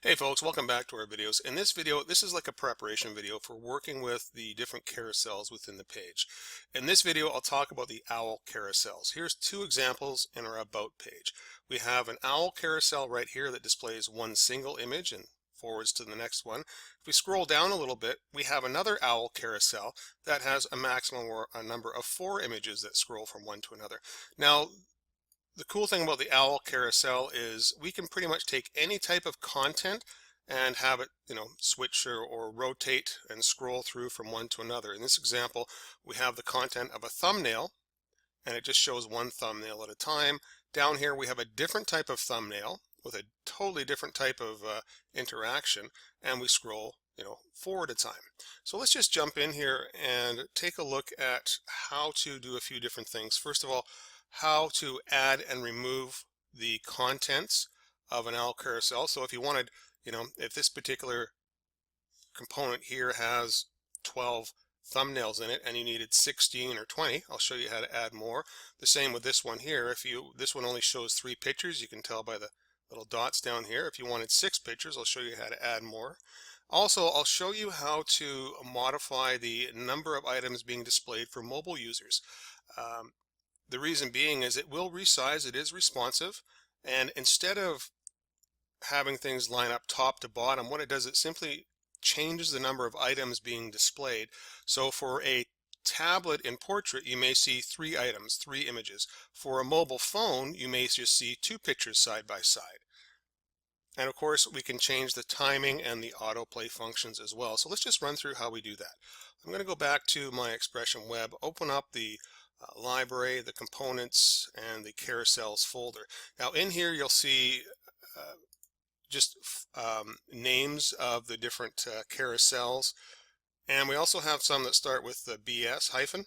Hey folks, welcome back to our videos. In this video, this is like a preparation video for working with the different carousels within the page. In this video, I'll talk about the owl carousels. Here's two examples in our About page. We have an owl carousel right here that displays one single image and forwards to the next one. If we scroll down a little bit, we have another owl carousel that has a maximum or a number of 4 images that scroll from one to another. Now, the cool thing about the owl carousel is we can pretty much take any type of content and have it, switch or rotate and scroll through from one to another. In this example, we have the content of a thumbnail, and it just shows one thumbnail at a time. Down here, we have a different type of thumbnail with a totally different type of interaction, and we scroll, forward a time. So let's just jump in here and take a look at how to do a few different things. First of all, how to add and remove the contents of an owl carousel. So if you wanted, if this particular component here has 12 thumbnails in it and you needed 16 or 20, I'll show you how to add more. The same with this one here. This one only shows 3 pictures, you can tell by the little dots down here. If you wanted 6 pictures, I'll show you how to add more. Also, I'll show you how to modify the number of items being displayed for mobile users. The reason being is it will resize, it is responsive, and instead of having things line up top to bottom, what it does, it simply changes the number of items being displayed. So for a tablet in portrait, you may see 3 items, 3 images. For a mobile phone, you may just see 2 pictures side by side. And of course, we can change the timing and the autoplay functions as well. So let's just run through how we do that. I'm going to go back to my Expression Web, open up the library, the components, and the carousels folder. Now in here you'll see just names of the different carousels, and we also have some that start with the BS hyphen,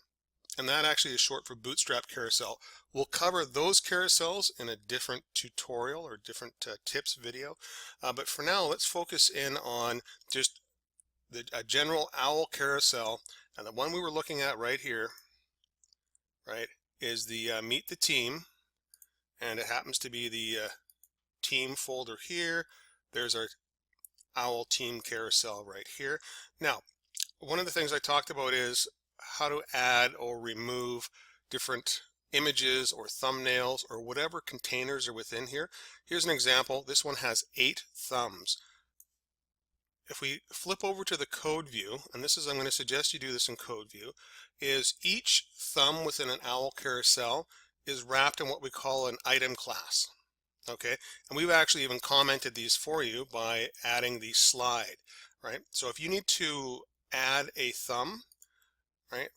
and that actually is short for Bootstrap Carousel. We'll cover those carousels in a different tutorial or different tips video, but for now let's focus in on just a general owl carousel, and the one we were looking at right here, right, is the Meet the Team, and it happens to be the team folder here. There's our owl team carousel right here. Now, one of the things I talked about is how to add or remove different images or thumbnails or whatever containers are within here. Here's an example. This one has 8 thumbs. If we flip over to the code view, and this is, I'm going to suggest you do this in code view, is each thumb within an owl carousel is wrapped in what we call an item class. Okay, and we've actually even commented these for you by adding the slide, right? So if you need to add a thumb, right,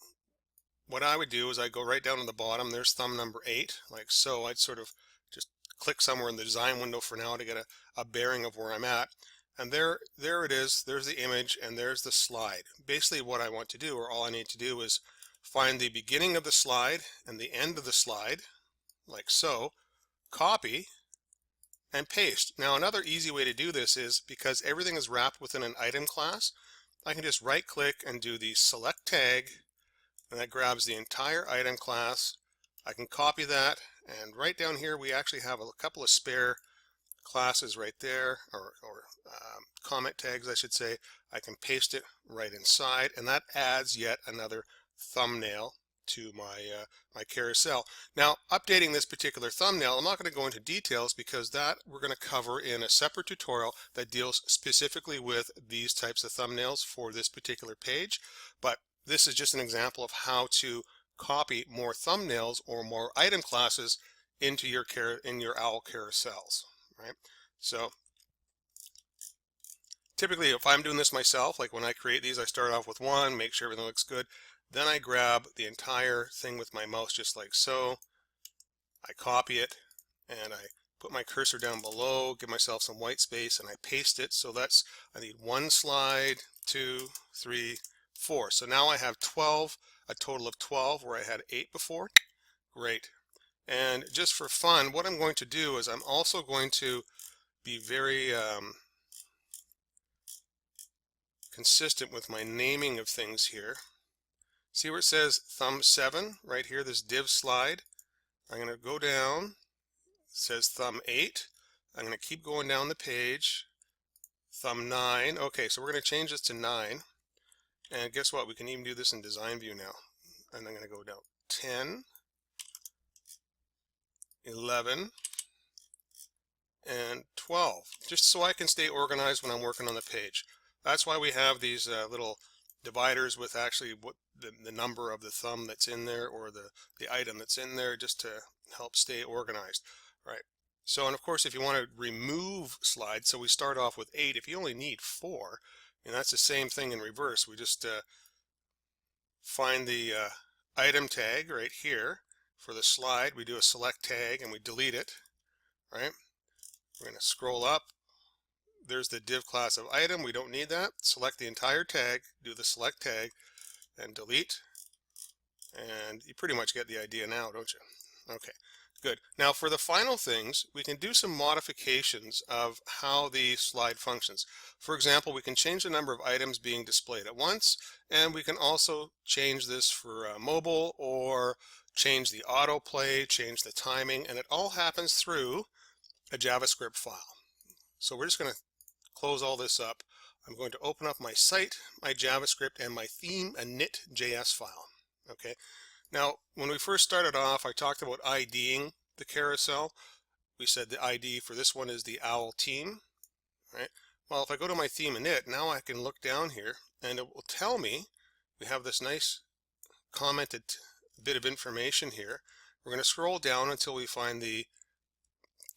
what I would do is I go right down to the bottom. There's thumb number 8, like so. I'd sort of just click somewhere in the design window for now to get a bearing of where I'm at. And there it is. There's the image and there's the slide. Basically what I want to do, or all I need to do, is find the beginning of the slide and the end of the slide, like so, copy, and paste. Now another easy way to do this is, because everything is wrapped within an item class, I can just right click and do the select tag, and that grabs the entire item class. I can copy that, and right down here we actually have a couple of spare classes right there, or comment tags I should say. I can paste it right inside, and that adds yet another thumbnail to my carousel. Now, updating this particular thumbnail, I'm not going to go into details because that we're going to cover in a separate tutorial that deals specifically with these types of thumbnails for this particular page. But this is just an example of how to copy more thumbnails or more item classes into your owl carousels, right? So typically if I'm doing this myself, like when I create these, I start off with one, make sure everything looks good. Then I grab the entire thing with my mouse just like so. I copy it and I put my cursor down below, give myself some white space, and I paste it. So I need 1 slide, 2, 3, 4. So now I have 12, a total of 12 where I had 8 before. Great. And just for fun, what I'm going to do is I'm also going to be very consistent with my naming of things here. See where it says thumb 7 right here, this div slide? I'm going to go down. It says thumb 8. I'm going to keep going down the page. thumb 9. Okay, so we're going to change this to 9. And guess what? We can even do this in design view now. And I'm going to go down 10, 11, and 12, just so I can stay organized when I'm working on the page. That's why we have these little dividers with actually what the number of the thumb that's in there, or the item that's in there, just to help stay organized. Right. So, and of course, if you want to remove slides, so we start off with 8. If you only need 4, and that's the same thing in reverse. We just find the item tag right here for the slide. We do a select tag and we delete it. Right. We're going to scroll up. There's the div class of item. We don't need that. Select the entire tag, do the select tag, and delete. And you pretty much get the idea now, don't you? Okay, good. Now for the final things, we can do some modifications of how the slide functions. For example, we can change the number of items being displayed at once, and we can also change this for mobile, or change the autoplay, change the timing, and it all happens through a JavaScript file. So we're just going to close all this up. I'm going to open up my site, my JavaScript, and my theme, a init.js file. Okay. Now, when we first started off, I talked about IDing the carousel. We said the ID for this one is the owl team. Right. Well, if I go to my theme init, now I can look down here, and it will tell me we have this nice commented bit of information here. We're going to scroll down until we find the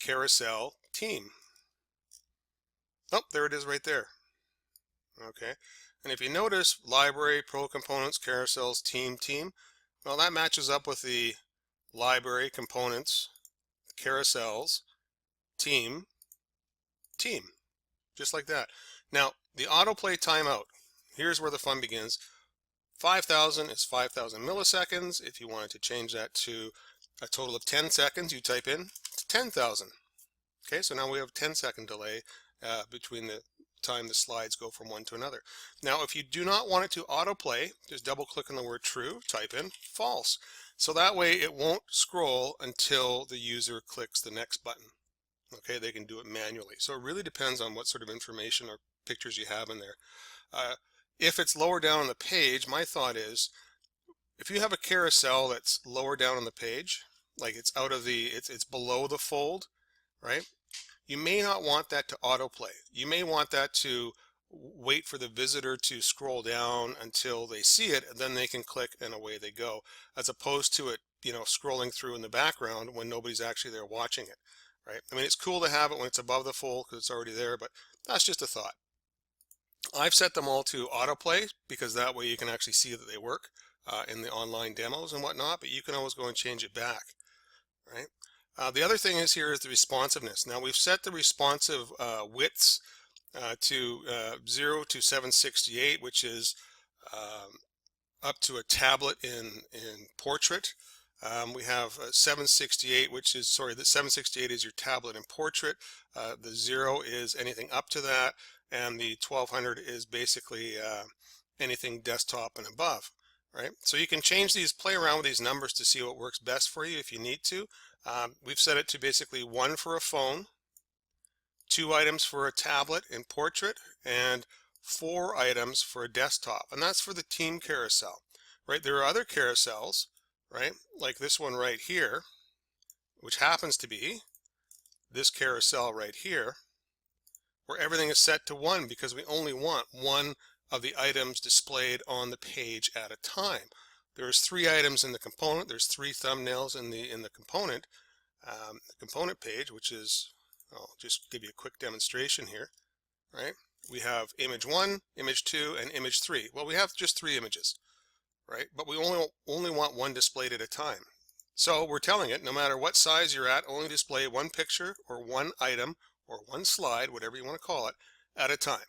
carousel team. Oh, there it is right there. Okay, and if you notice, library, pro components, carousels, team, well, that matches up with the library, components, carousels, team, just like that. Now, the autoplay timeout, here's where the fun begins. 5,000 is 5,000 milliseconds. If you wanted to change that to a total of 10 seconds, you type in 10,000. Okay, so now we have a 10-second delay between the time the slides go from one to another. Now, if you do not want it to autoplay, just double click on the word true, type in false. So that way it won't scroll until the user clicks the next button. Okay, they can do it manually. So it really depends on what sort of information or pictures you have in there. If it's lower down on the page, my thought is, if you have a carousel that's lower down on the page, like it's out of the, it's below the fold, right? You may not want that to autoplay. You may want that to wait for the visitor to scroll down until they see it, and then they can click and away they go, as opposed to it, scrolling through in the background when nobody's actually there watching it, right? I mean, it's cool to have it when it's above the fold because it's already there, but that's just a thought. I've set them all to autoplay because that way you can actually see that they work in the online demos and whatnot, but you can always go and change it back, right? The other thing is here is the responsiveness. Now we've set the responsive widths to 0 to 768, which is up to a tablet in portrait. We have 768, which is, sorry, the 768 is your tablet in portrait. The 0 is anything up to that, and the 1200 is basically anything desktop and above, right? So you can change these, play around with these numbers to see what works best for you if you need to. We've set it to basically 1 for a phone, 2 items for a tablet in portrait, and 4 items for a desktop. And that's for the team carousel, right? There are other carousels, right? Like this one right here, which happens to be this carousel right here, where everything is set to 1 because we only want 1 of the items displayed on the page at a time. There's 3 items in the component. There's 3 thumbnails in the component page, which is, I'll just give you a quick demonstration here, right? We have image 1, image 2, and image 3. Well, we have just 3 images, right? But we only want 1 displayed at a time. So we're telling it, no matter what size you're at, only display 1 picture or 1 item or 1 slide, whatever you want to call it, at a time.